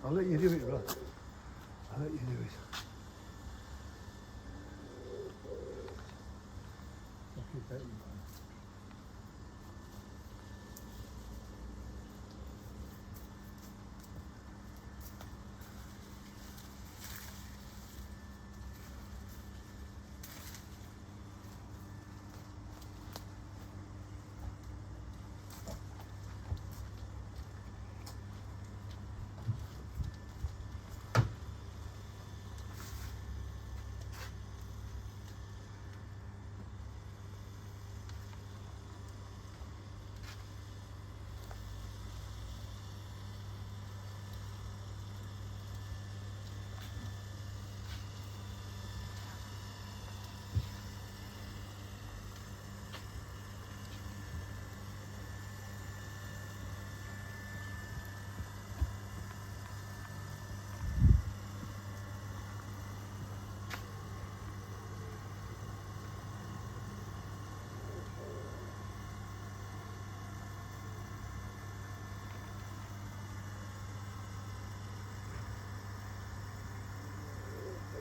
I'll let you do it, right? I'll let you do it. I'll keep that in mind.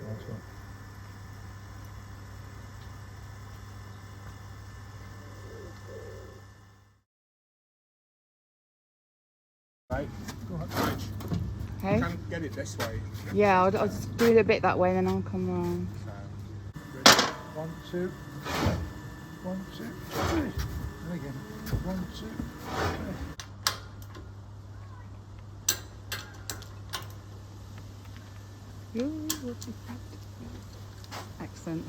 Nice one. Right, Hey? you can get it this way. Yeah, I'll just do it a bit that way, then I'll come round. So, 1, 2, 1, 2, 3. And again, 1, 2, 3. Ooh, what's that? Excellent.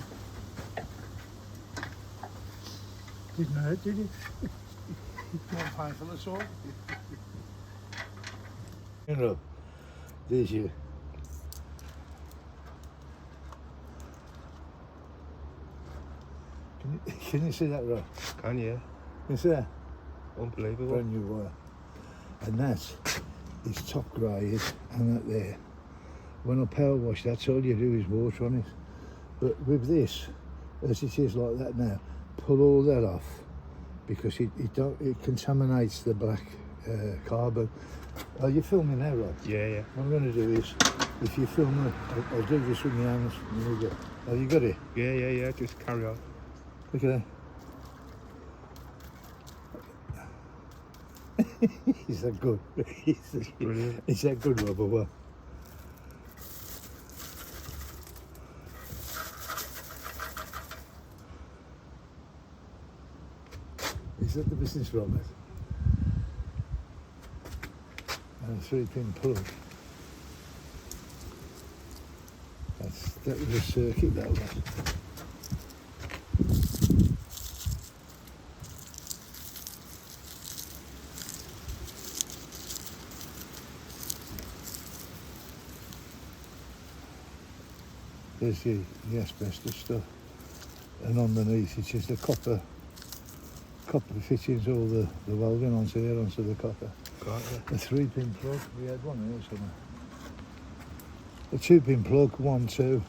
Didn't hurt, did it? Not painful at all. You know, there's you. Can you see that, Rob? Can you? You see that? Unbelievable. Brand new wire. And that is top grade, and that there. When I power wash, that's all you do is water on it. But with this, as it is like that now, pull all that off, because it contaminates the black carbon. Are you filming now, Rob? Yeah, yeah. What I'm going to do is, if you film it, I'll do this with my hands. Have you got it? Yeah, yeah, yeah. Just carry on. Look at that. Is that good? Brilliant. Is that good, Rob, or what? Is that the business, Robert? And a 3-pin plug. That was a circuit, that was. There's the asbestos stuff, and underneath it's just the copper fittings, all the welding onto there, onto the copper. Got it. A 3-pin plug, we had one here somewhere. A 2-pin plug, 1, 2.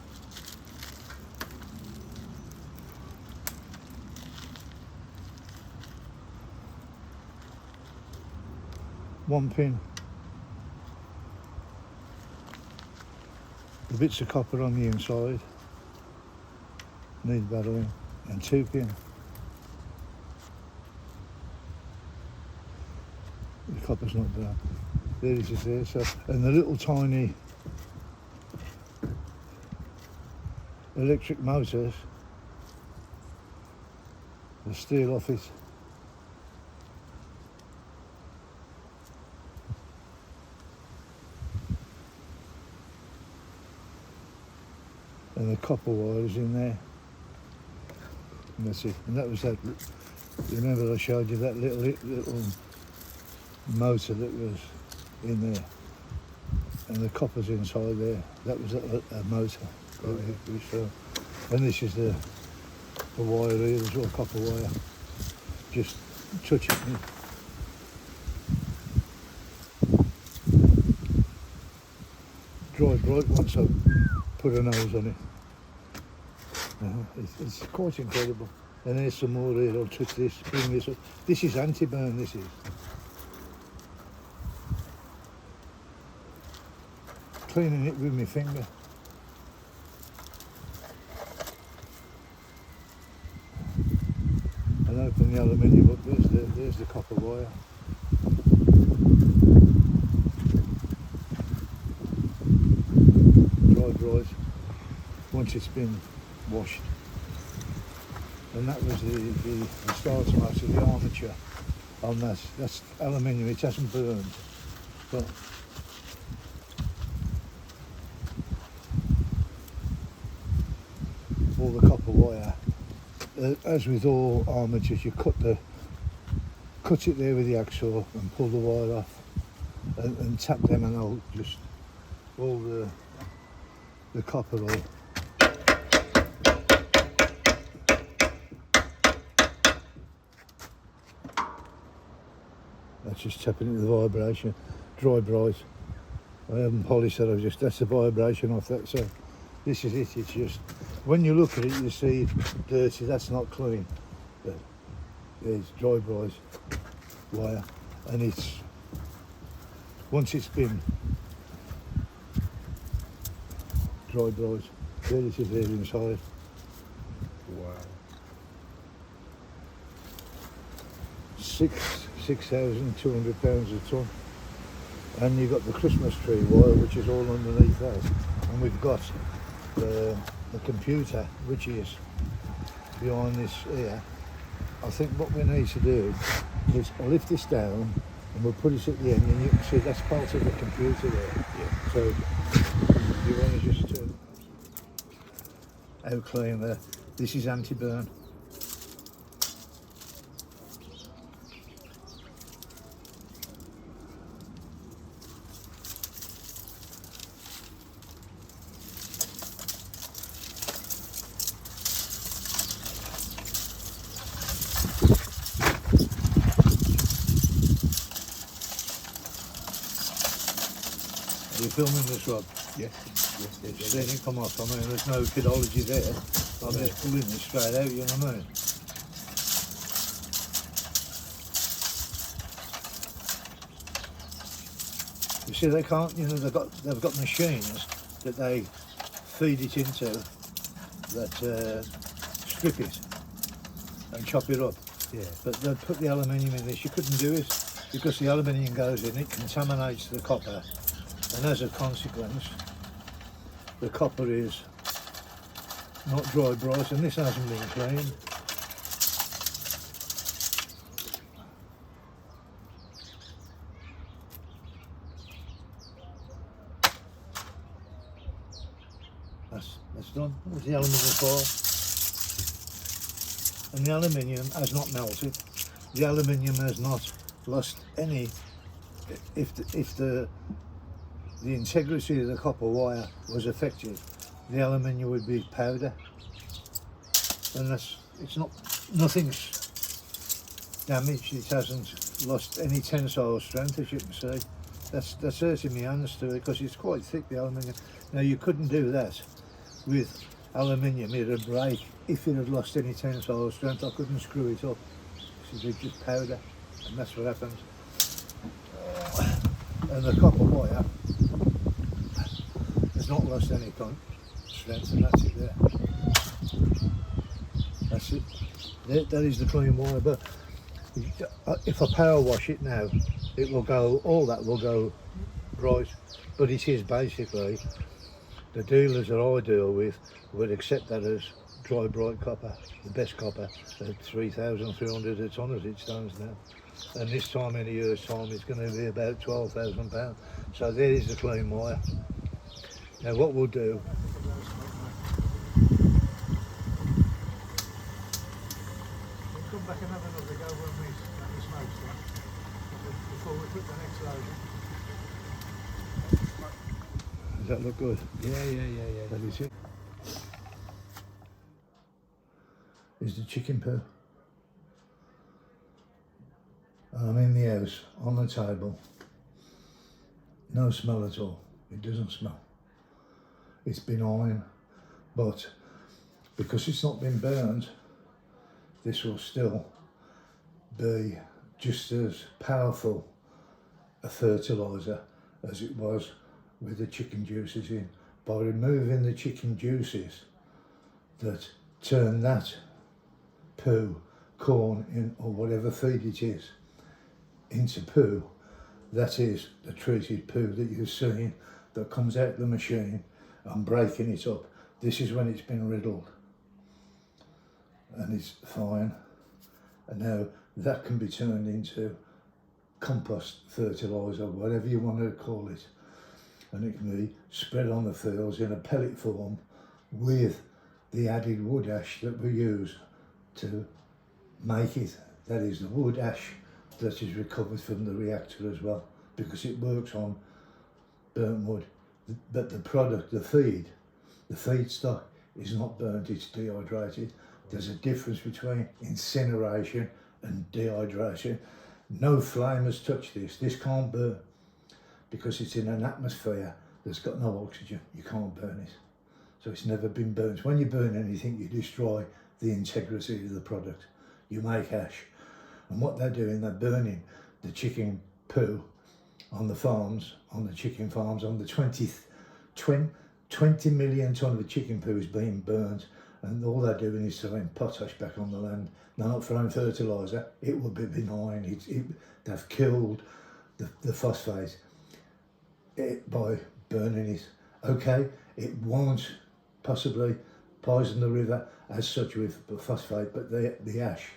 One pin. The bits of copper on the inside need battering, and 2-pin. The copper's not there. There it is there. So, and the little tiny electric motors, the steel off it. And the copper wire is in there. And that's it. And that was that. Remember I showed you that little motor that was in there. And the copper's inside there. That was a motor. And this is the wire here, there's all copper wire. Just touch it. Dry bright once I put a nose on it. It's quite incredible. And there's some more here. I'll touch this, bring this up. This is anti-burn, this is. cleaning it with my finger. And open the aluminium up, there's the copper wire. Dried right once it's been washed. And that was the starter mass of the armature on that. That's aluminium, it hasn't burned. But all the copper wire, as with all armatures, you cut it there with the hacksaw and pull the wire off and tap them, and I'll just all the copper oil. That's just tapping it with the vibration. Dry bright. I haven't polished that, that's the vibration off that. So this is it, it's just, when you look at it you see it's dirty, that's not clean. But there's dry bright wire, and it's, once it's been dry bright, there it is there inside. Wow. 6,200 pounds a ton. And you've got the Christmas tree wire, which is all underneath that. And we've got the computer, which is behind this here. I think what we need to do is lift this down and we'll put it at the end, and you can see that's part of the computer there. Yeah. So you want to just outclean there. This is anti-burn. Are you filming this, Rob? Yes. It's letting it come off. I mean, there's no pedology there. I'm just pulling it straight out, you know what I mean? You see, they can't, you know, they've got machines that they feed it into that strip it and chop it up. Yeah. But they put the aluminium in this. You couldn't do it because the aluminium goes in, it contaminates the copper, and as a consequence, the copper is not dry bright, and this hasn't been cleaned. That's done. There's the aluminium foil. And the aluminium has not melted. The aluminium has not lost any. If the integrity of the copper wire was affected, the aluminium would be powder. And nothing's damaged. It hasn't lost any tensile strength, as you can see. That's hurting my hands to it because it's quite thick, the aluminium. Now you couldn't do that with aluminium, it would break. If it had lost any tensile strength, I couldn't screw it up. It's just powder, and that's what happens. And the copper wire has not lost any strength, and that's it there. That's it. That is the clean wire. But if I power wash it now, it will go, all that will go bright. But it is basically, the dealers that I deal with would accept that as dry bright copper, the best copper, at 3,300 a tonne as it stands now. And this time in a year's time it's going to be about £12,000. So there is the clean wire. Now what we'll do, we'll come back and have another go when we get the smoke stuff, before we put the next load in. Does that look good? Yeah. That is it. Is the chicken poo. And I'm in the house, on the table. No smell at all. It doesn't smell. It's been iron, but because it's not been burned, this will still be just as powerful a fertiliser as it was with the chicken juices in. By removing the chicken juices that turn that poo, corn in, or whatever feed it is, into poo, that is the treated poo that you're seeing that comes out the machine and breaking it up. This is when it's been riddled and it's fine. And now that can be turned into compost, fertiliser, whatever you want to call it. And it can be spread on the fields in a pellet form with the added wood ash that we use to make it. That is the wood ash that is recovered from the reactor as well, because it works on burnt wood. But the product, the feedstock is not burnt, it's dehydrated. There's a difference between incineration and dehydration. No flame has touched this. This can't burn because it's in an atmosphere that's got no oxygen. You can't burn it. So it's never been burnt. When you burn anything, you destroy the integrity of the product. You make ash. And what they're doing, they're burning the chicken poo on the farms, on the chicken farms, on the 20 million tonne of chicken poo is being burnt, and all they're doing is throwing potash back on the land. They're not throwing fertiliser. It would be benign. They've killed the phosphate by burning it. Okay, it won't possibly poison the river as such with phosphate, but the ash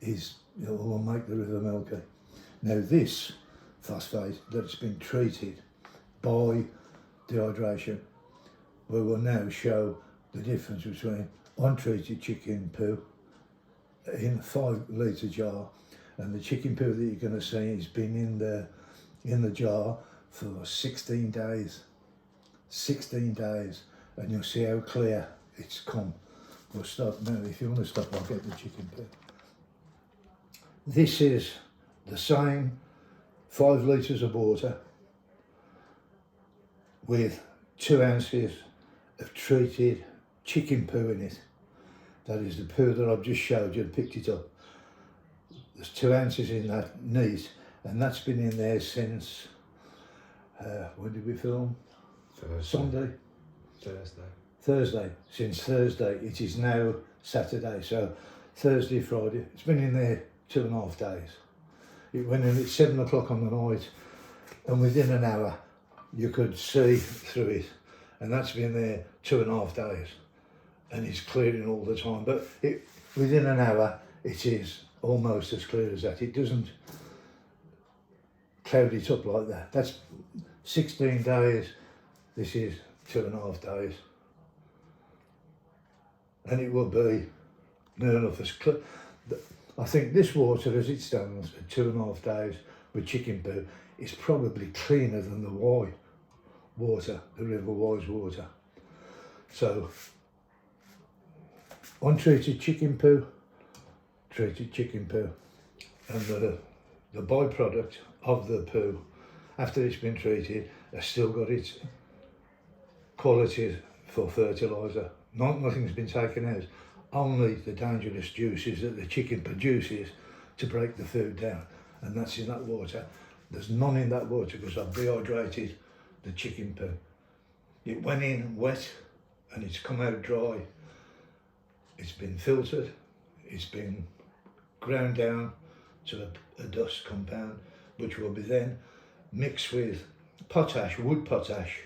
is, will make the river milky. Now this phosphate that's been treated by dehydration, we will now show the difference between untreated chicken poo in a 5 litre jar and the chicken poo that you're going to see has been in the jar for 16 days. 16 days, and you'll see how clear it's come. We'll stop now. If you want to stop, I'll get the chicken poo. This is the same 5 litres of water with 2 ounces of treated chicken poo in it. That is the poo that I've just showed you and picked it up. There's 2 ounces in that neat, and that's been in there since, when did we film? Sunday? Thursday. Since Thursday. It is now Saturday, so Thursday, Friday. It's been in there 2.5 days. It went in at 7 o'clock on the night, and within an hour you could see through it, and that's been there 2.5 days, and it's clearing all the time. But within an hour it is almost as clear as that. It doesn't cloud it up like that. That's 16 days. This is 2.5 days, and it will be near enough as clear. I think this water, as it stands at 2.5 days with chicken poo, is probably cleaner than the Wye water, the River Wye's water. So, untreated chicken poo, treated chicken poo, and the byproduct of the poo, after it's been treated, has still got its qualities for fertiliser. Nothing's been taken out. Only the dangerous juices that the chicken produces to break the food down, and that's in that water. There's none in that water because I've dehydrated the chicken poo. It went in wet and it's come out dry. It's been filtered, it's been ground down to a dust compound, which will be then mixed with potash, wood potash,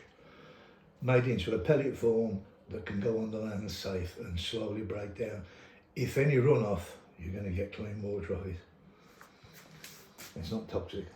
made into a pellet form that can go on the land safe and slowly break down. If any runoff, you're going to get clean water of it. It's not toxic.